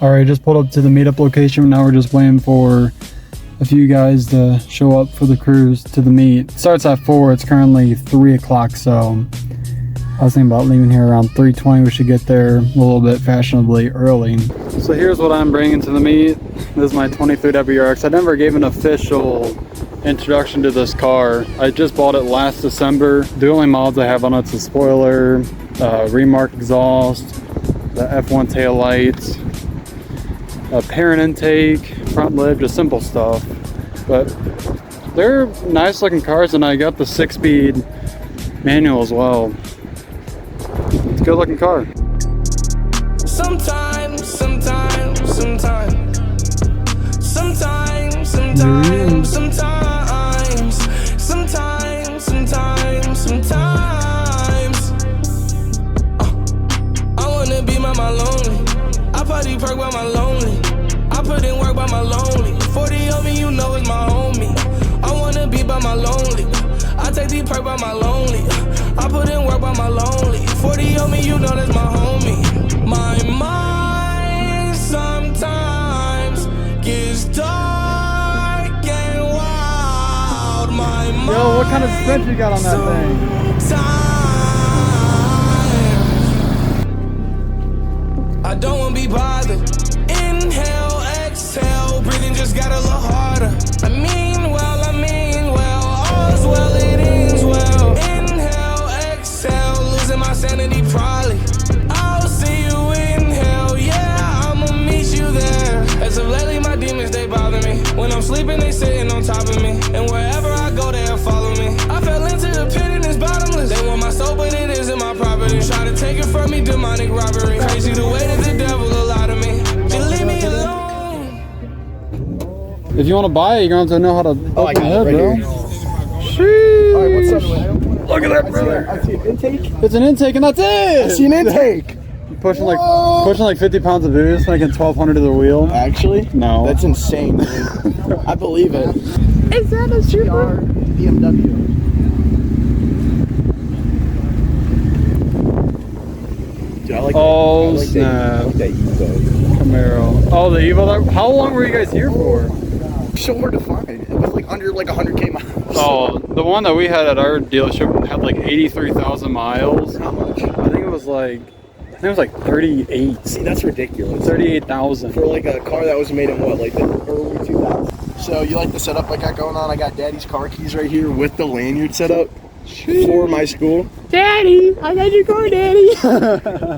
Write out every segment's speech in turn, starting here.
Alright, just pulled up to the meetup location. Now we're just waiting for a few guys to show up for the cruise to the meet. It starts at 4, it's currently 3 o'clock, so I was thinking about leaving here around 3:20. We should get there a little bit fashionably early. So here's what I'm bringing to the meet. This is my 23 WRX. I never gave an official introduction to this car. I just bought it last December. The only mods I have on it's a spoiler, remark exhaust, the F1 tail lights, a parent intake, front lid, just simple stuff. But they're nice looking cars, and I got the 6-speed manual as well. It's a good looking car. Sometimes, I wanna be by my lonely. I party perk by my lonely. I put in work by my lonely. 40 on me, you know it's my homie. I wanna be by my lonely. I take the perk by my lonely. I put in work by my lonely. 40 on me, you know that's my homie. My mind sometimes gets dark and wild. My mind. Yo, what kind of sprint you got on that thing? I don't wanna be bothered. Inhale, exhale, breathing just got a little harder. I mean well, all's well, it ends well. Inhale, exhale, losing my sanity probably. I'll see you in hell, yeah, I'ma meet you there. As of lately, my demons, they bother me. When I'm sleeping, they sitting on top of me. And wherever I go, they'll follow me. I fell into the pit and it's bottomless. They want my soul, but it isn't my property. Try to take it from me, demonic robbery. Crazy the way that the devil allowed to me. Just leave me alone. If you want to buy it, you're going to have to know how to open the hood, bro. Sheesh. Alright, what's up? Look at that, brother. I see an intake. It's an intake, and that's it. I see an intake. You're pushing like 50 pounds of booze, making 1,200 to the wheel. Actually? No. That's insane, dude. I believe it. Is that a super BMW. Dude, I like Oh, that. I like snap. That, I like that Evo. Camaro? Oh, the Evo. How long were you guys here for? So hard to find. It was like under like 100K miles. Oh, the one that we had at our dealership had like 83,000 miles. How much? I think it was like 38. See, that's ridiculous. 38,000. For like a car that was made in what, like the early 2000s. So you like the setup I got going on? I got Daddy's car keys right here with the lanyard set up for my school. Daddy, I got your car, Daddy.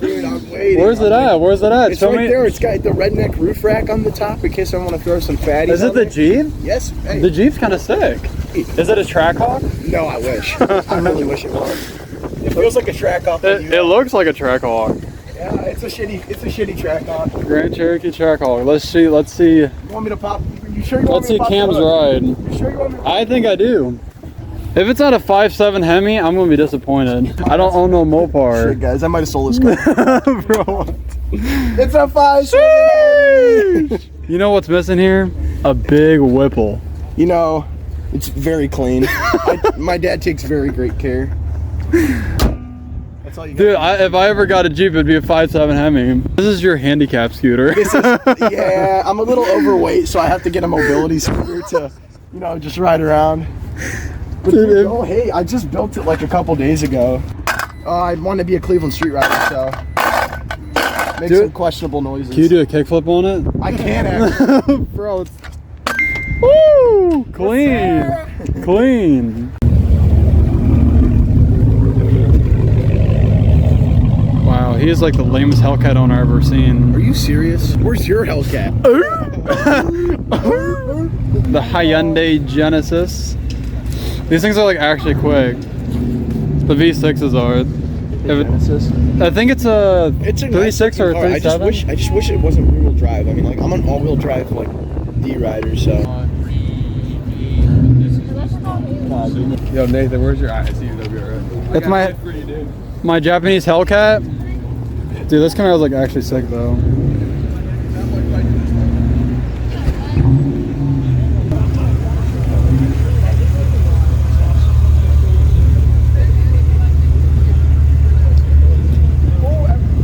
Dude, I'm waiting. Where's it at? Where's it at? It's Show right me. there. It's got the redneck roof rack on the top in case I want to throw some fatties. Is it on the there. Jeep? Yes. Hey. The Jeep's kind of sick. Is it a Trackhawk? No, I wish. I really wish it was. It feels like a track off. It looks like a Trackhawk. Yeah, it's a shitty track off. Grand Cherokee Trackhawk. Let's see. You want me to pop? You sure you want Let's me see to pop Cam's the hood? ride. You sure you want me to I think I do. If it's not a 5.7 Hemi, I'm gonna be disappointed. I don't own no Mopar. Shit, guys, I might have stole this car. Bro. It's a 5.7. You know what's missing here? A big Whipple. You know, it's very clean. My dad takes very great care. That's all you got. Dude, if I ever got a Jeep, it'd be a 5.7 Hemi. This is your handicap scooter. Yeah, I'm a little overweight, so I have to get a mobility scooter to, you know, just ride around. But dude, oh, hey, I just built it like a couple days ago. I want to be a Cleveland street rider, so make some questionable noises. Can you do a kickflip on it? I can actually. Bro, it's... Woo! Clean! Clean! Wow, he is like the lamest Hellcat owner I've ever seen. Are you serious? Where's your Hellcat? The Hyundai Genesis. These things are like actually quick. The V6s are. Genesis? I think it's a 36 or a car. 37. I just wish it wasn't rear-wheel drive. I mean, like, I'm an all-wheel drive like D-rider, so. Yo, Nathan, where's your ICWR? That's my Japanese Hellcat. Dude, this camera is like actually sick though.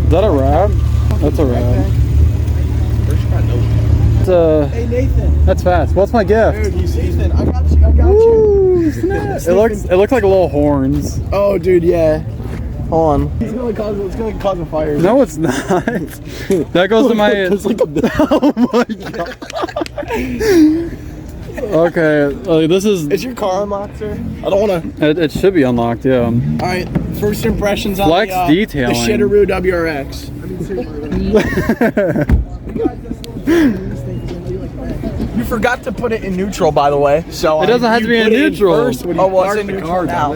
Is that a Rab? That's a Rab. Hey Nathan. That's fast. What's my gift? Dude, he's Nathan. I got you. I got you. Ooh, snap. It looks like little horns. Oh, dude, yeah. Hold on. It's gonna cause a fire. No, it's not. That goes to my. It's like a Oh my god. Okay, this is. Is your car unlocked, sir? I don't want to. It should be unlocked, yeah. All right, first impressions on Flex the detailing. Shitteroo WRX. You forgot to put it in neutral, by the way. So It doesn't have to be in neutral. Oh, well, it's in neutral now.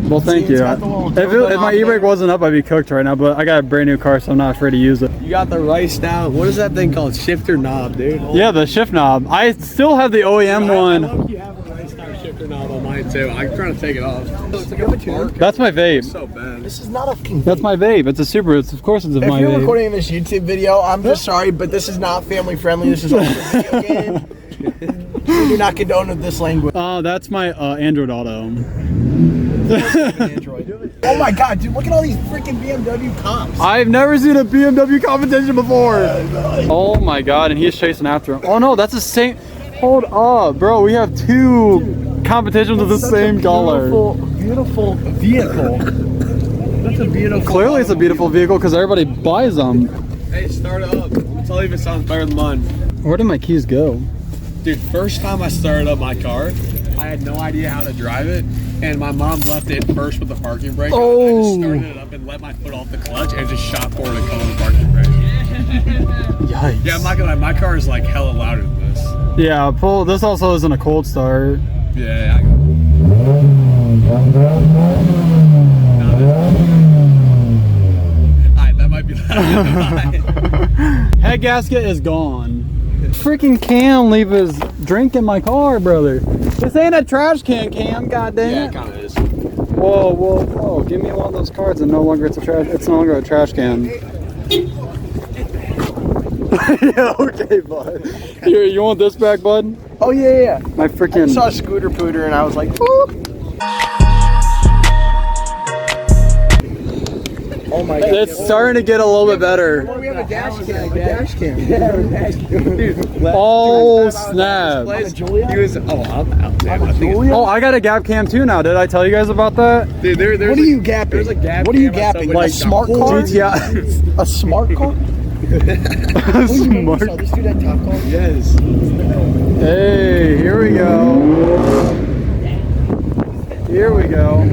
Well, thank you. it's got the little If turbo my knob e-brake there. wasn't up, I'd be cooked right now. But I got a brand new car, so I'm not afraid to use it. You got the riced out. What is that thing called? Shifter knob, dude. Yeah, the shift knob. I still have the OEM I one. love you have a riced out shifter knob on mine too. I'm trying to take it off. It's like a park. That's my vape. So bad. This is not a fucking. That's my vape. It's a Subaru. Of course, it's If my you're vape. recording this YouTube video, I'm just sorry, but this is not family friendly. This is also a video game. We do not condone this language. That's my Android Auto. Android. Oh my god, dude, look at all these freaking BMW comps. I've never seen a BMW competition before. Oh my god, and he's chasing after him. Oh no, that's the same. Hold up, bro. We have two competitions with the same color. Beautiful vehicle. That's a beautiful. Clearly, it's a beautiful vehicle because everybody buys them. Hey, start it up. Tell you if it sounds better than mine. Where did my keys go? Dude, first time I started up my car, I had no idea how to drive it, and my mom left it first with the parking brake. Oh. I just started it up and let my foot off the clutch and just shot forward and caught on the parking brake. Yikes. Yeah, I'm not gonna lie, my car is like hella louder than this. Yeah, pull. This also isn't a cold start. Yeah, Alright, that might be loud. Head gasket is gone. Freaking Cam leave his drink in my car, brother. This ain't a trash can, Cam. Goddamn. Yeah, it kind of is. Whoa, whoa, whoa! Give me one of those cards, and no longer it's a trash. It's no longer a trash can. Yeah, okay, bud. Here, you want this back, bud? Oh yeah. My I freaking. saw a scooter pooter and I was like, whoop. Oh my god. It's starting to get a little bit better. We have a dash cam. A dash cam. Yeah, a dash cam. Oh snap! He was, damn, I think Oh, I got a gap cam too now. Did I tell you guys about that? dude, there's What are you gapping? There's a gap. What are you cam on gapping? somebody's A smart car. car? GTI. A smart car? Smart. This dude had top car? Yes. Hey, here we go. Here we go.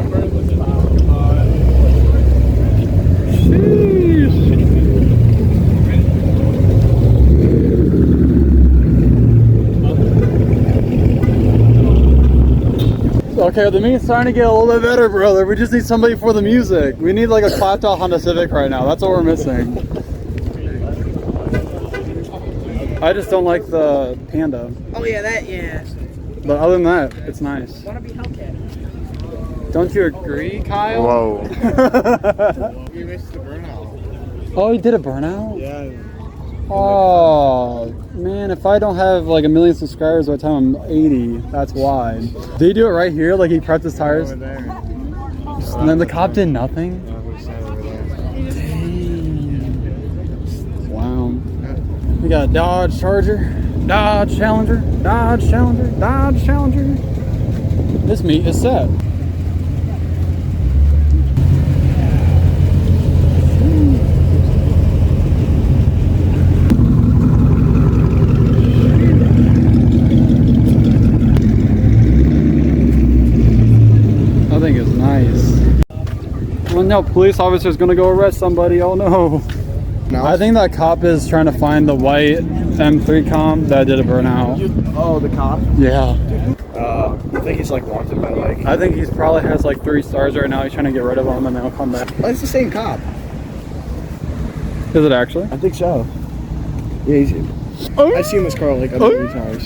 Okay, the meet's starting to get a little bit better, brother. We just need somebody for the music. We need like a clapped out Honda Civic right now. That's what we're missing. I just don't like the Panda. Oh yeah, that yeah. But other than that, it's nice. Wanna be Hellcat? Don't you agree, Kyle? Whoa. We missed the burnout. Oh, you did a burnout? Yeah. Oh, man, if I don't have like 1 million subscribers by the time I'm 80, that's why. Did he do it right here? Like he prepped his tires? Over there. And then the cop did nothing? Wow. We got a Dodge Charger, Dodge Challenger, Dodge Challenger, Dodge Challenger. This meat is set. I think it's nice. Well, no, police officer's gonna go arrest somebody. Oh no. No. I think that cop is trying to find the white M3 comp that did a burnout. Oh, the cop? Yeah. I think he's like wanted by like. I think he's probably has like 3 stars right now. He's trying to get rid of them and then he'll come back. Oh, it's the same cop. Is it actually? I think so. Yeah, he's. I've seen this car like other times.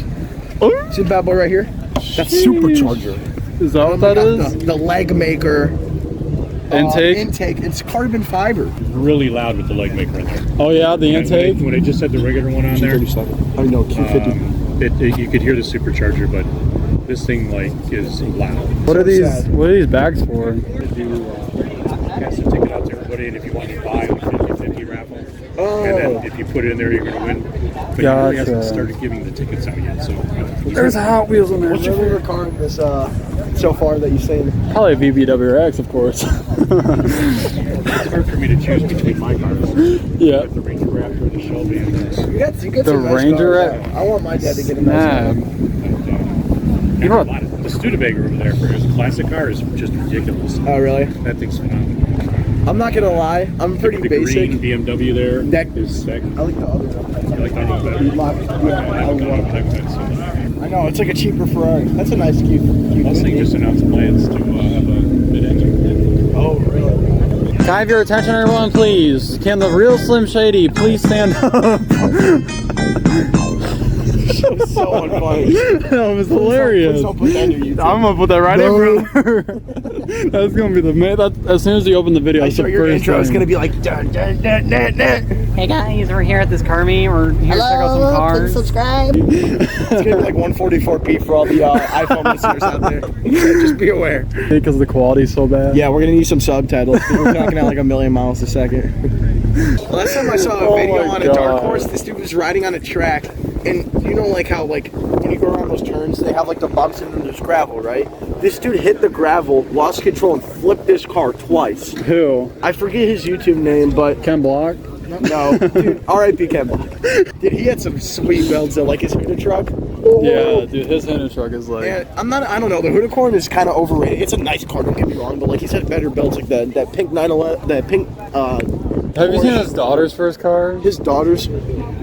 See the bad boy right here? That's supercharger. Is that what that is? The leg maker. Intake? Intake. It's carbon fiber. Really loud with the leg maker in there. Oh yeah, the intake. When they just had the regular one on there, I know Q50. you could hear the supercharger, but this thing like is loud. What are these? sad. What are these bags for? To do pass the ticket out to everybody, and if you want to buy a 50-50 raffle, And then if you put it in there, you're going to win. But he really hasn't Gotcha. started giving the tickets out yet. So There's Hot Wheels in there. What's your favorite car in this so far that you've seen? Probably a VBWRX, of course. it's hard for me to choose between my cars. Yeah. The Ranger Raptor, the Shelby, and this. You got The some nice Ranger cars, Raptor? yeah. I want my dad to get a nice car. And a lot of, the Studebaker over there for his classic car is just ridiculous. Oh, really? That thing's phenomenal. I'm not gonna lie. I'm pretty The basic. green BMW there That- is sick. I like the other one. You like that one better? I know, it's like a cheaper Ferrari. That's a nice, cute. Mustang just announced plans to have a mid-engine. Oh, really? Can I have your attention, everyone, please? Can the real Slim Shady please stand up? So unfunny. That was hilarious. Please don't put that in your YouTube. I'm gonna put that right in, brother. That's gonna be the main. As soon as you open the video, I it's saw the your first intro. It's thing. gonna be like dun, dun, dun, dun, dun. Hey guys, we're here at this car meet. We're here to check out some cars. subscribe. It's gonna be like 144p for all the iPhone listeners out there. Just be aware. Because the quality's so bad. Yeah, we're gonna need some subtitles. We're talking at like a million miles a second. Last time I saw a video my on a dark God. horse, this dude was riding on a track, and you know like how like when you go around those turns, they have like the bumps and then there's gravel, right? This dude hit the gravel, lost control, and flipped his car twice. Who? I forget his YouTube name, but Ken Block? no, dude, R.I.P. Ken Block. Dude, he had some sweet builds at like his Huda truck. Yeah, dude, his Hidden truck is like. And I don't know, the Hudacorn is kind of overrated. It's a nice car, don't get me wrong, but like he's had better builds, like that pink 911, that pink, Have you seen his daughter's first car? his daughters.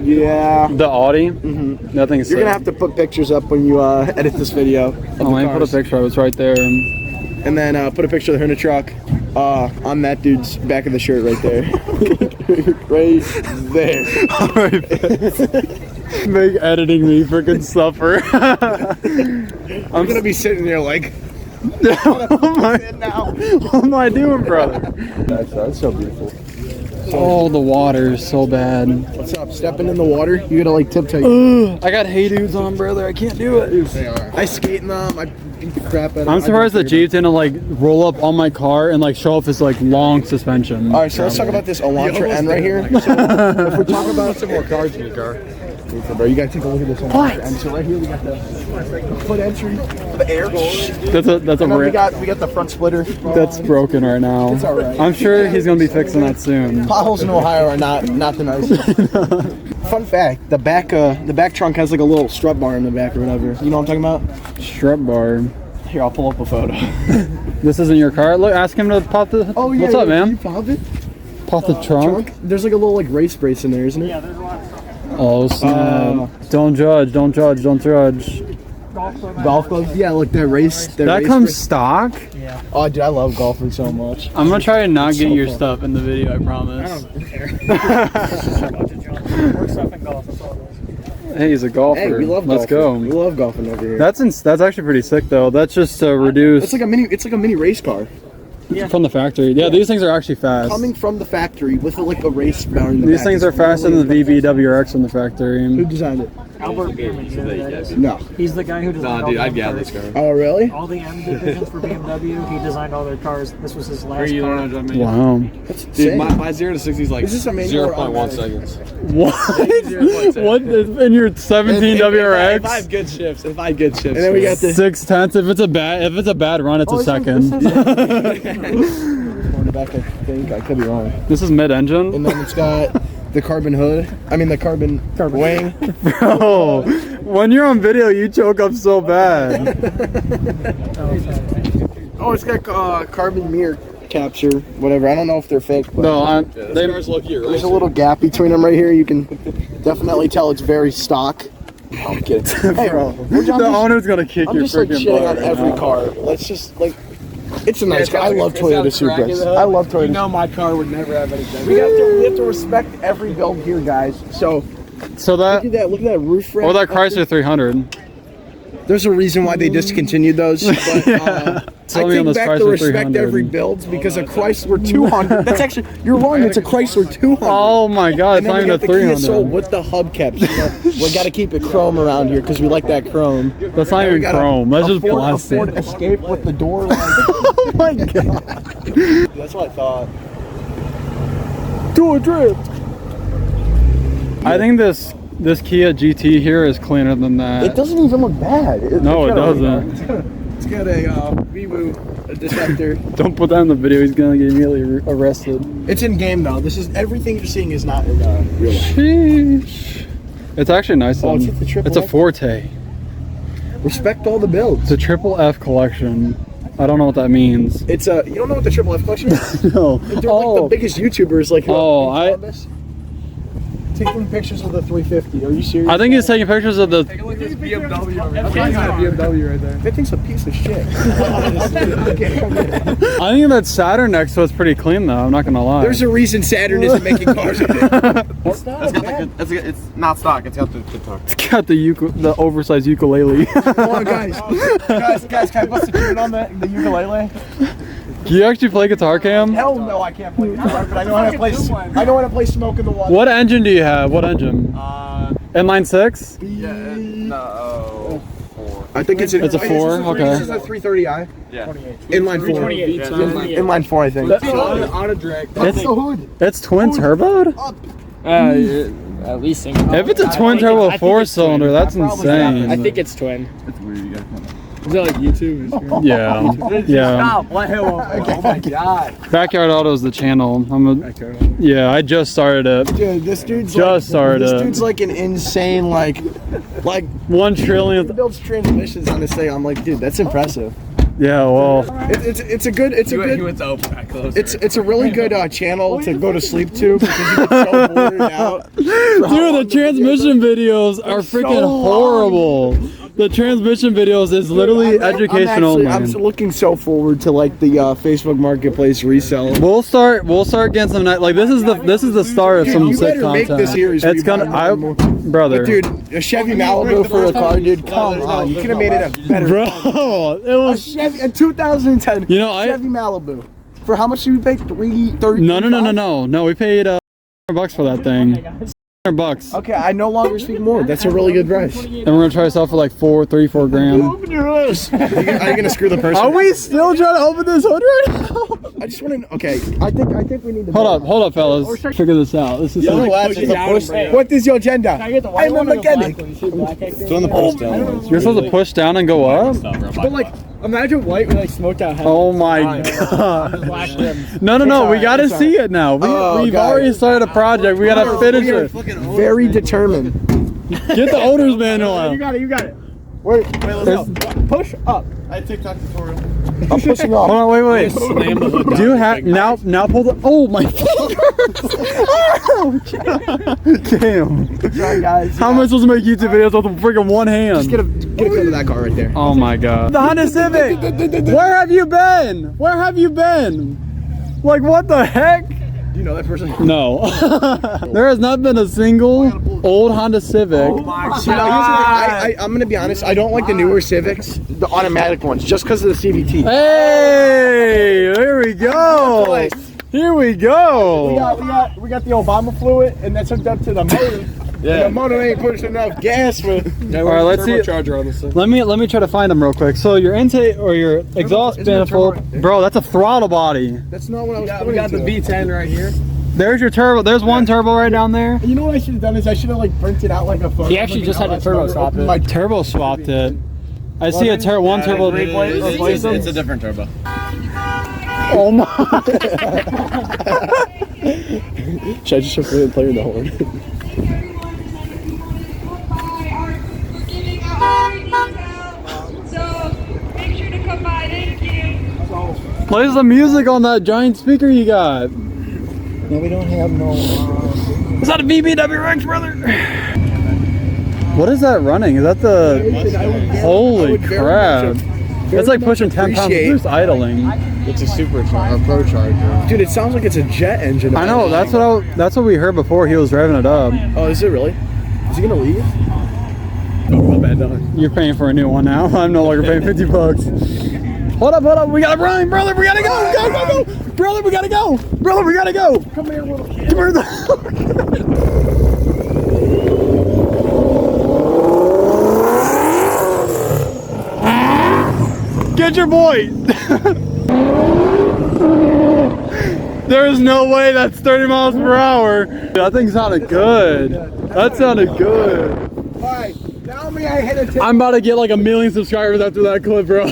Yeah. The Audi? Mm-hmm. That thing's You're sick. gonna have to put pictures up when you edit this video. Oh, I put a picture of it. It's right there. And then put a picture of the Hyundai truck on that dude's back of the shirt right there. Right there. Make editing me freaking suffer. I'm gonna be sitting there like, What am I doing, brother? that's so beautiful. Oh, the water is so bad. What's up? Stepping in the water? You gotta like tiptoe. I got Hey Dudes on, brother. I can't do it. I skate in them. I beat the crap out of them. I'm surprised the Jeep didn't like roll up on my car and like show off his like long suspension. All right, so let's talk about this Elantra N right here. So if we talk about some more cars in your car, bro, you gotta take a look at this Elantra N. So right here we got the foot entry, the air goes. That's a And then we rant. got the front splitter. That's broken right now. It's all right. I'm sure he's gonna be fixing that soon. Potholes in Ohio are not the nicest. Fun fact: the back trunk has like a little strut bar in the back or whatever. You know what I'm talking about? Strut bar. Here, I'll pull up a photo. This isn't your car. Look, ask him to pop the. Oh yeah. What's up, yeah, man? You pop it? Pop the trunk. There's like a little like race brace in there, isn't it? Oh snap! Don't judge. Don't judge. Don't judge. Golf clubs? Yeah, look that race. That race comes brace. stock. Oh, dude, I love golfing so much. I'm gonna try to not get so your fun. stuff in the video. I promise. Hey, he's a golfer. Hey, we love Let's golfing. We go. love golfing over here. That's actually pretty sick though. That's just to reduce It's like a mini race car from the factory. Yeah, these things are actually fast. coming from the factory with like a race bar in the These back. things It's are faster really than the VBWRX from the factory. Who designed it? Albert Beerman. No. He's the guy who designed all the M cars. Oh, really? All the M divisions for BMW. He designed all their cars. This was his last car. Wow. Dude, My 0 to 60 is like Is this a manual or 0.1 automatic? seconds. What? What is in your 17 WRX? If I have good shifts, And And then we got the 6/10. If it's a bad run, it's a second. on the back. I think I could be wrong. This is mid-engine. And then it's got the carbon hood. I mean the carbon wing. Bro, when you're on video, you choke up so bad. Oh, it's got carbon mirror capture, whatever. I don't know if they're fake, but No, Cars look here, there's a little gap between them right here. You can definitely tell it's very stock. I'm kidding. Hey, bro, the owner's gonna kick I'm your just like freaking shitting butt on right every now. car. Let's just like, it's a nice car. I love it's got Toyota a crack in Supras. the hood. I love Toyota. You know my car would never have any damage. we have to respect every build here, guys. So So that, look at that roof rack. well, that Chrysler 300. There's a reason why they discontinued those. But, Tell I me on take this back Chrysler the respect 300. every builds because a Chrysler 200. That's actually, you're wrong. It's a Chrysler 200. Oh my god, And it's then not we even a got the Kia Soul 300. with the hubcaps. We got to keep it chrome around here because we like that chrome. That's not even got a- chrome. That's just a plastic. Ford Escape with the door. Like, Oh my god. that's what I thought. Do a drift. I think this Kia GT here is cleaner than that. It doesn't even look bad. No, it doesn't. It's got a Vivu detector. Don't put that in the video. He's gonna get immediately arrested. It's in game though. This is everything you're seeing is not in real life. Sheesh. It's actually nice. Oh, One. it's the triple It's a F? Forte. Respect all the builds. It's a triple F collection. I don't know what that means. It's a. You don't know what the triple F collection is? No. They're like the biggest YouTubers. Like taking pictures of the 350. Are you serious? I think he's taking pictures of the. BMW. That guy's got a BMW right there. That thing's a piece of shit. I think that Saturn next to it's pretty clean though. I'm not gonna lie. There's a reason Saturn isn't making cars. It's not stock. It's got the guitar. It's got the oversized ukulele. Come on, guys. Guys, can I bust a tune on the ukulele? Do you actually play guitar, Cam? Hell no, I can't play guitar, but I know how to play. I know how to play Smoke in the Water. What engine do you have? What engine? Inline 6? No. 4. I think it's It's a 4? Okay. This is a 330i. Yeah. Inline 4. 28. Inline 4, I think. On a drag. That's the hood. It's twin turboed? At least single. If it's a twin turbo 4-cylinder, that's insane. I think it's twin. It's weird. You gotta come up. Is that like YouTube? Yeah. Yeah. Let him up. Oh my god. Backyard Auto is the channel. Yeah, I just started it. Dude, this dude's Just started This it. dude's like an insane, like 1 trillion. he builds transmissions on this thing. I'm like, dude, that's impressive. Yeah, well. It's a good. It's a He good. went to open back closer. It's a really good channel to go to sleep to because you get so bored out. Dude, the transmission videos are freaking horrible. The transmission videos is literally educational. I'm looking so forward to like the Facebook Marketplace resell. We'll start getting some like this is the start of Dude, some you sick better make content. this series where It's you gonna buy more. brother. Dude, a Chevy Malibu for a car, dude. Come on, you could have made it a better. Bro, it A was Chevy in 2010. You know, Chevy Malibu. For how much did we pay? $330. No. We paid $100 for that thing. $100. Okay, I no longer speak more. That's a really good price. And we're gonna try to sell for like 4 grand. Open your eyes. Are you gonna screw the person? Are we still trying to open this hood right now? I just want to. Okay, I think we need to. Hold up, fellas. Figure this out. This is What is your agenda? I'm a mechanic. It's on the post down. You're supposed to push down and go up? But like, imagine white with like smoked out head. Oh my god. Black rims. No, we gotta see it now. We've already started a project. We gotta finish it. Very determined. Get the owner's manual out. You got it. Wait, let's go. Push up. I TikTok tutorial. I'm pushing off. Hold on, wait. Do you have now pull the oh my Damn. Sorry, guys. How am I supposed to make YouTube videos with freaking one hand? Just get a clip of that car right there. Oh my god. The Honda Civic! Where have you been? Like what the heck? Do you know that person? No. There has not been a single old Honda Civic. I'm gonna be honest. I don't like the newer Civics, the automatic ones, just because of the CVT. Hey, there we go. Here we go. We got the Obama fluid, and that's hooked up to the motor. Yeah. The motor ain't pushing enough gas for. All right, let's see. Let me try to find them real quick. So your intake or your exhaust manifold, bro. That's a throttle body. That's not what I was. We got the V10 right here. There's your turbo. There's one turbo right down there. You know what I should have done is I should have like printed out like a photo. He actually just had to turbo swap it. My turbo swapped it. I see one turbo. It's a different turbo. Oh my! Should I just play the horn? Play some music on that giant speaker you got. No, we don't have no. Is that a BBW Rex, brother? What is that running? Is that the? Holy crap! It's like pushing 10 pounds. It's idling. It's a supercharger, a pro charger. Dude, it sounds like it's a jet engine. I know. That's what we heard before he was revving it up. Oh, is it really? Is he gonna leave? You're paying for a new one now. I'm no longer paying $50. Hold up. We gotta run, brother. We gotta go. Go. Brother, we gotta go. Come here, little kid. Get your boy. There is no way that's 30 miles per hour. That thing sounded good. That sounded good. Alright, now may I hit a tip? I'm about to get like 1 million subscribers after that clip, bro.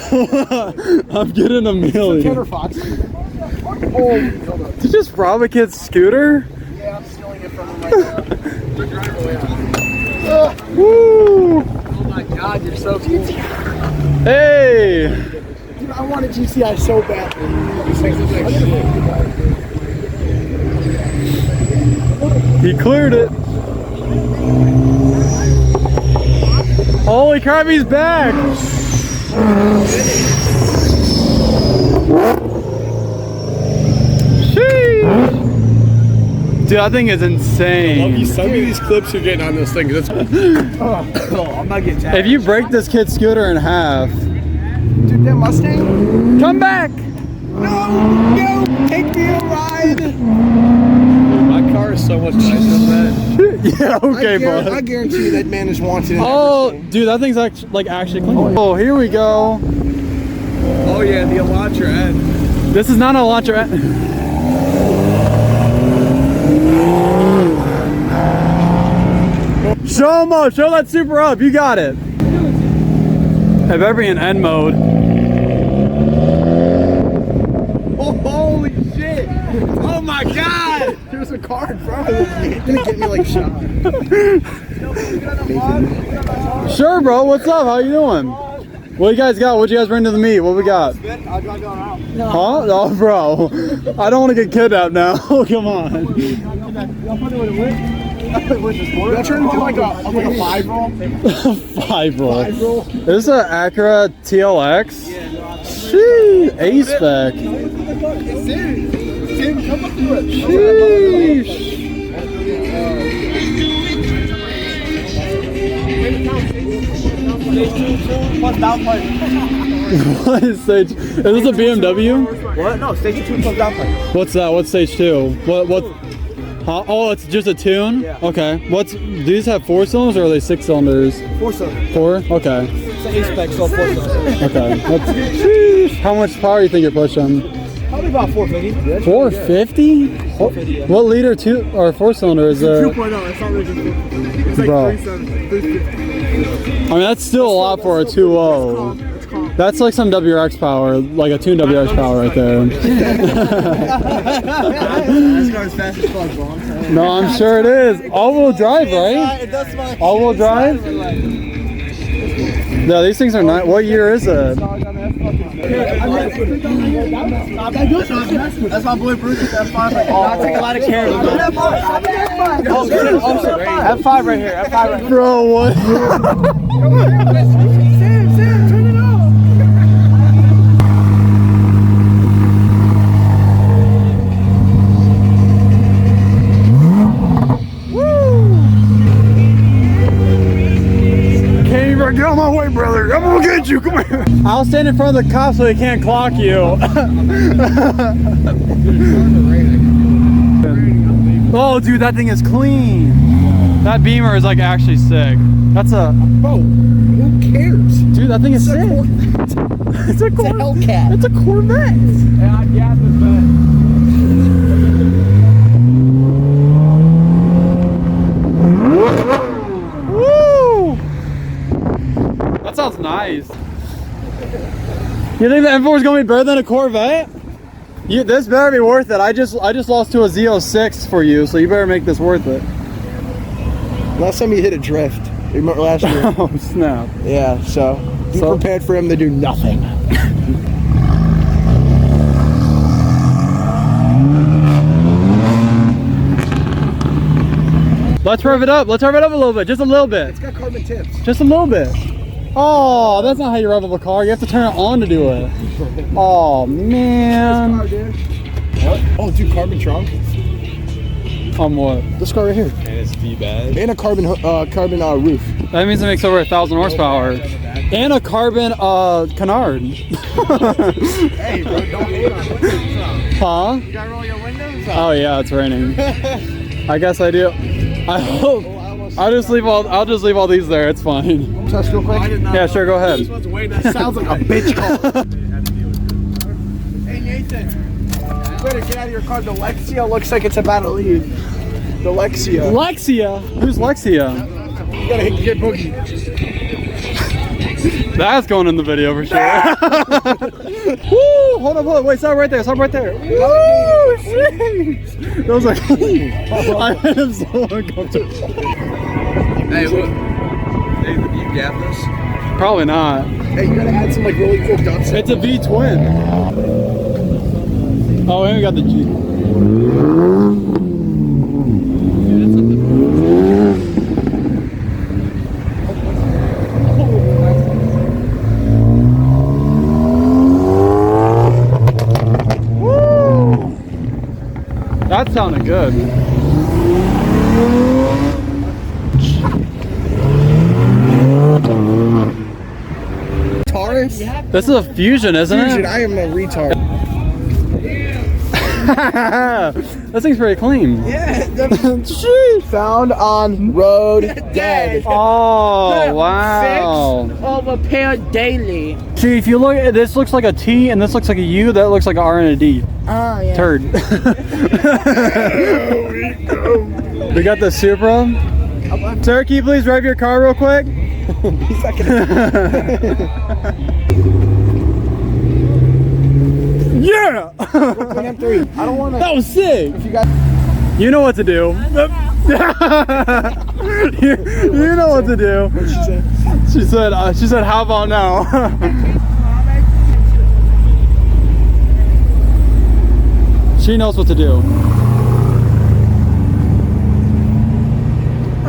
I'm getting 1 million. Tanner Fox. Oh, hold up. Did you just rob a kid's scooter? Yeah, I'm stealing it from him right now. Woo! Oh my god, you're so cool. Hey! Dude, I want a GCI so badly. He cleared it. Holy crap, he's back! Sheesh! Dude, that thing is insane. You send me these clips you're getting on this thing. 'Cause it's I'm not getting tagged. If you break this kid's scooter in half, Dude, that Mustang? come back! No, take me a ride. my car is so much nicer than that. Yeah, okay, I bud. guarantee you that man is wanted. in Oh, everything. dude, that thing's actually clean. Oh, here we go. Oh yeah, the Elantra end. This is not a Elantra. Show him up. Show that super up. You got it. It better be in end mode. Oh, holy shit! Oh my god! There's a car in front of me. It's gonna get me like shot. Sure, bro. What's up? How you doing? What you guys got? What you guys bring to the meet? What we got? Huh? Oh, bro. I don't want to get kidnapped now. Come on. Y'all trying to do like a 5-roll? 5-roll. This is an Acura TLX. Sheesh. A-spec. Sheesh. What is stage? Is this a BMW? What? No, station 2 plus down plane. What's that? What's stage 2? What? Huh? Oh, it's just a tune? Yeah. Okay. Do these have 4 cylinders or are they 6 cylinders? 4 cylinder. 4? Okay. It's an A-spec, so 4 cylinder. Okay. Sheesh. How much power do you think you're pushing? Probably about 450. 450? 450, yeah. What liter 2 or 4 cylinder is there? 2.0, it's not really good. It's like Bro. 350. I mean, that's still a lot for a 2.0. That's like some WRX power, like a tuned WRX power right there. This car is fast as fuck, bro. I'm telling you. No, I'm sure it is. All-wheel drive, right? It does smell like All-wheel drive? No, these things are not. What year is it? That's my boy Bruce with F5 right here. I take a lot of care of him. F5 right here. F5 right here. Bro, what? Get out of my way, brother. I'm gonna get you. Come here. I'll stand in front of the cops so they can't clock you. Oh, dude, that thing is clean. That Beamer is like actually sick. That's a. Bro, who cares? Dude, that thing is sick. It's a Hellcat. It's a Corvette. Yeah, I got this man. Woo! That sounds nice. You think the M4 is gonna be better than a Corvette? This better be worth it. I just lost to a Z06 for you, so you better make this worth it. Last time he hit a drift. Remember last year? Oh snap! Yeah, so be prepared for him to do nothing. Let's rev it up. Let's rev it up a little bit, just a little bit, It's got carbon tips. just a little bit. Oh, that's not how you rev up a car. You have to turn it on to do it. Oh man. What? Oh, dude, carbon trunk. On what? This car right here. And it's V-Bad. And a carbon roof. That means it makes over 1,000 horsepower. And a carbon canard. Hey, bro, don't hate on it. Huh? You gotta roll your windows up. Oh yeah, it's raining. I guess I do. I hope. I'll just leave all these there. It's fine. Test real quick. Yeah, sure. Go ahead. This one's way nice. Sounds like a bitch car. Hey Nathan, you better get out of your car. The Lexia looks like it's about to leave. The The Lexia. Lexia? Who's Lexia? You gotta get Boogie. That's going in the video for sure. Woo! Hold on. Wait, stop right there. Woo! Jeez. That was like, I am so uncomfortable. Hey, look. Hey, you gap this? Probably not. Hey, you gotta add some like really cool guts. It's a V-twin. Oh, and we got the G. That sounded good. Taurus? This is a Fusion, isn't Fusion, it? I am a retard. This thing's pretty clean. Yeah, jeez. Found on road dead. Oh, wow. Over pair daily. See, if you look at this, looks like a T, and this looks like a U. That looks like an R and a D. Oh, yeah. Turd. We got the Supra. Sir, can you please drive your car real quick? Yeah! M3. I don't want to. That was sick. If you guys. You know what to do. you know what to do. What did she say? She said, how about now? She knows what to do.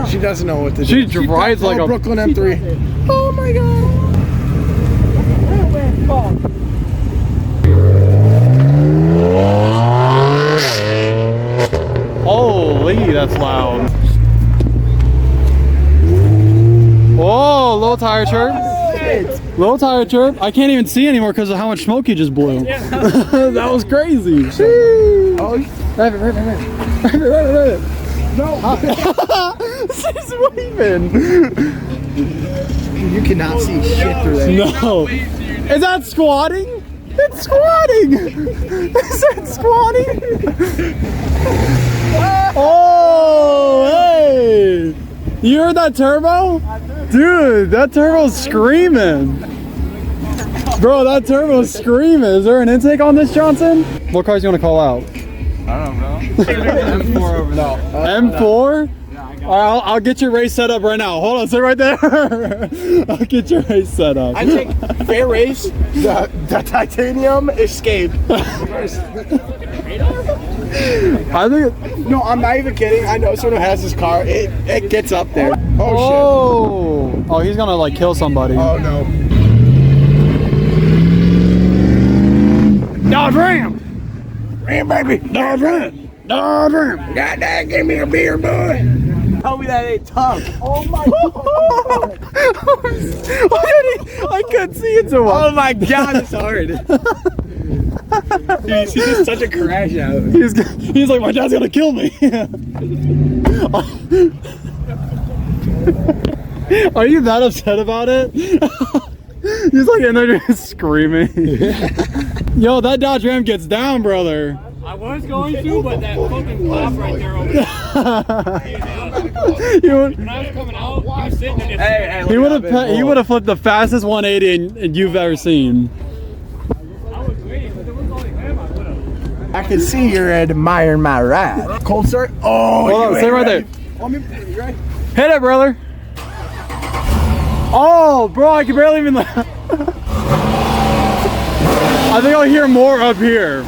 She doesn't know what to do. She drives like a Brooklyn M3. Oh my god. Holy, that's loud. Whoa, low tire chirp. Low tire chirp. I can't even see anymore because of how much smoke you just blew. That was crazy. Oh, Right. No. She's waving. you cannot see shit through that. No. Is that squatting? It's squatting. Is that squatting? Oh, hey. You heard that turbo? Dude, that turbo's screaming. Bro, that turbo's screaming. Is there an intake on this, Johnson? What cars you want to call out? I don't know. M4 over there. M4? All right, I'll get your race set up right now. Hold on, sit right there. I'll get your race set up. I think fair race, the titanium escape. I think. No, I'm not even kidding. I know someone who has this car. It gets up there. Oh shit. Oh, he's gonna like kill somebody. Oh no. Dodge Ram! Ram, baby. Dodge Ram! Dodge Ram! Goddamn, give me a beer, bud. Tell me that ain't tough. Oh my god. I couldn't see it so well. Oh my god, it's hard. Dude, this is such a crash out. He's like, my dad's gonna kill me. Are you that upset about it? He's like in there just screaming. Yo, that Dodge Ram gets down, brother. I was going to, but that fucking cop right there over there. When I was coming out, he was sitting in his He would have flipped the fastest 180 you've ever seen. I was waiting, but there was only him. I would have. I can see you're admiring my ride. Cold start. Oh, Hold on, you stay ain't right ready. there. You ready? Hit it, brother. Oh, bro, I can barely even. I think I'll hear more up here.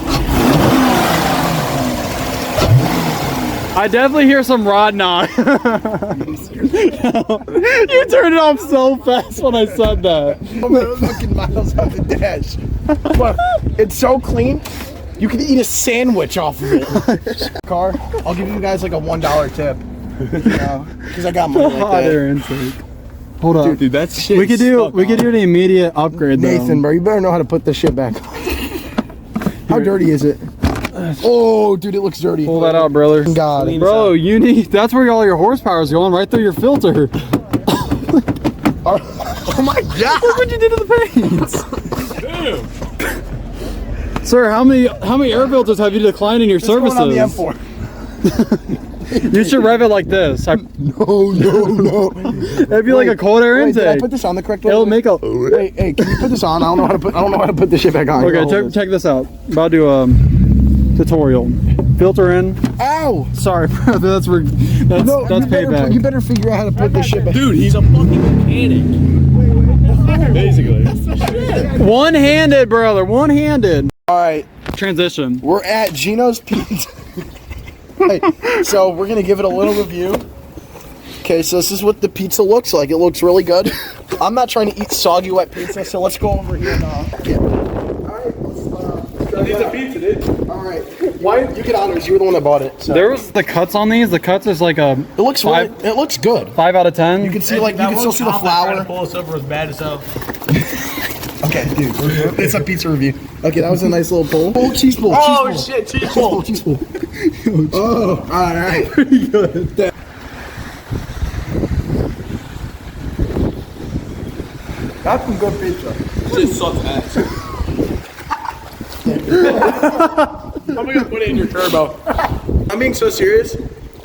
I definitely hear some rod knock. You turned it off so fast when I said that. I'm looking miles off the dash. But it's so clean, you can eat a sandwich off of it. Car, I'll give you guys like a $1 tip. Because I got money like Hot that. air intake. Hold up. Dude, that shit. We could do an immediate upgrade though. Nathan, bro, you better know how to put this shit back. How dirty is it? Oh, dude, it looks dirty. Pull that out, brother. God, Bro, that's where all your horsepower is going, right through your filter. Oh my god! Look what you did to the paint. Sir, how many air filters have you declined in your services? Going on the M4. You should rev it like this. No. It'd be like a cold air Wait, did I intake. put this on the correct way? It'll make a. Hey, can you put this on? I don't know how to put this shit back on. Here, Okay, hold this. check this out. About to do a tutorial. Filter in. Ow! Sorry, brother. That's No, that's payback. you better figure out how to put this shit back. Dude, he's a fucking mechanic. Basically. One-handed, brother. One-handed. All right, Transition. we're at Gino's Pizza. Hey, so we're gonna give it a little review. Okay, so this is what the pizza looks like. It looks really good. I'm not trying to eat soggy wet pizza, so let's go over here and yeah. He's a pizza, dude. All right. Why you get honors? You were the one that bought it. So. There was the cuts on these. The cuts is like a It looks five- really, it looks good. 5 out of 10. You can see you can still see the flour. Pull us over as bad as hell. Okay, dude, it's a pizza review. Okay, that was a nice little pull. Oh, cheese pull. Oh, cheese shit, cheese pull. Cheese pull. Oh, all right. pretty good. That's some good pizza. Shit sucks ass. I'm gonna put it in your turbo. I'm being so serious.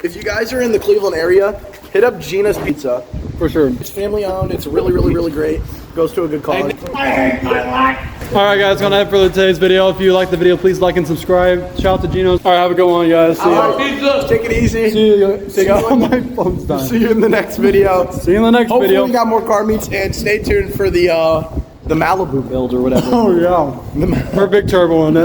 If you guys are in the Cleveland area, hit up Gina's Pizza. For sure. It's family owned. It's really, really, really great. Goes to a good cause. Alright guys, gonna head for today's video. If you like the video, please like and subscribe. Shout out to Gino's. Alright, have a good one, guys. See ya. Pizza. Take it easy. See you. See you. My phone's done. See you in the next video. See you in the next Hopefully video. we got more car meets and stay tuned for the Malibu build or whatever. Oh yeah. For big turbo on it.